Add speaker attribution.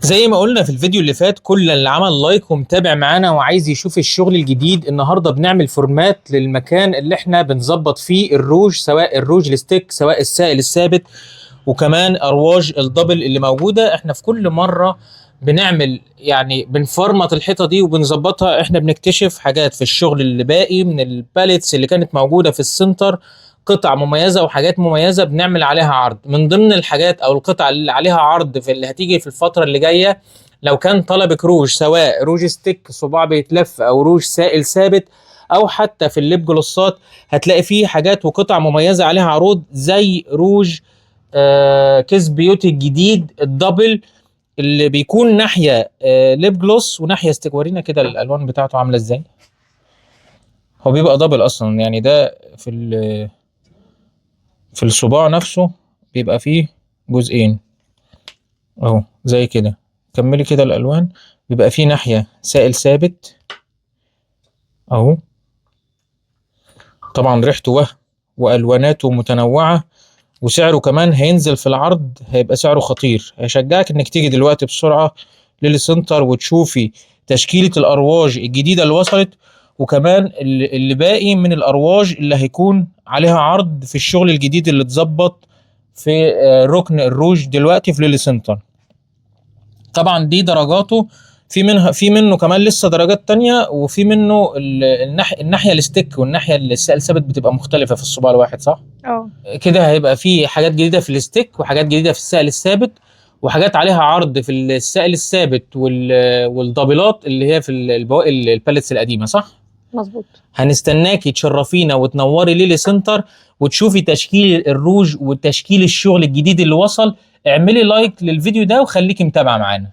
Speaker 1: زي ما قلنا في الفيديو اللي فات، كل اللي عمل لايك ومتابع معانا وعايز يشوف الشغل الجديد، النهارده بنعمل فورمات للمكان اللي احنا بنظبط فيه الروج، سواء الروج الستيك سواء السائل الثابت، وكمان ارواج الدبل اللي موجوده. احنا في كل مره بنعمل بنفرمط الحيطه دي وبنظبطها. احنا بنكتشف حاجات في الشغل اللي باقي من الباليتس اللي كانت موجوده في السنتر، قطع مميزه وحاجات مميزه بنعمل عليها عرض. من ضمن الحاجات او القطع اللي عليها عرض في اللي هتيجي في الفتره اللي جايه، لو كان طلبك روج سواء روج ستيك صباع بيتلف او روج سائل ثابت، او حتى في الليب جلوسات، هتلاقي فيه حاجات وقطع مميزه عليها عروض، زي روج كيس بيوتي الجديد الدبل، اللي بيكون ناحيه ليب جلوس وناحيه ستيك. ورينا كده الالوان بتاعته عامله ازاي. هو بيبقى دبل اصلا، يعني ده في الصباع نفسه بيبقى فيه جزئين اهو زي كده. كملي كده الالوان، بيبقى فيه ناحيه سائل ثابت اهو. طبعا ريحته والواناته متنوعه، وسعره كمان هينزل في العرض، هيبقى سعره خطير. هيشجعك انك تيجي دلوقتي بسرعة للسنتر وتشوفي تشكيلة الارواج الجديدة اللي وصلت، وكمان اللي باقي من الارواج اللي هيكون عليها عرض في الشغل الجديد اللي اتظبط في ركن الروج دلوقتي في ليلي سنتر. طبعا دي درجاته، في منه كمان لسه درجات تانية، وفي منه الناحية الستيك والناحية السائل ثابت بتبقى مختلفة في الصباع الواحد، صح؟
Speaker 2: اه
Speaker 1: كده هيبقى في حاجات جديدة في الستيك وحاجات جديدة في السائل الثابت، وحاجات عليها عرض في السائل الثابت والدبلات اللي هي في البواقي الباليتس القديمة، صح؟
Speaker 2: مظبوط.
Speaker 1: هنستناكي تشرفينا وتنوري ليلي سنتر وتشوفي تشكيل الروج وتشكيل الشغل الجديد اللي وصل. اعملي لايك للفيديو ده وخليكي متابعة معانا.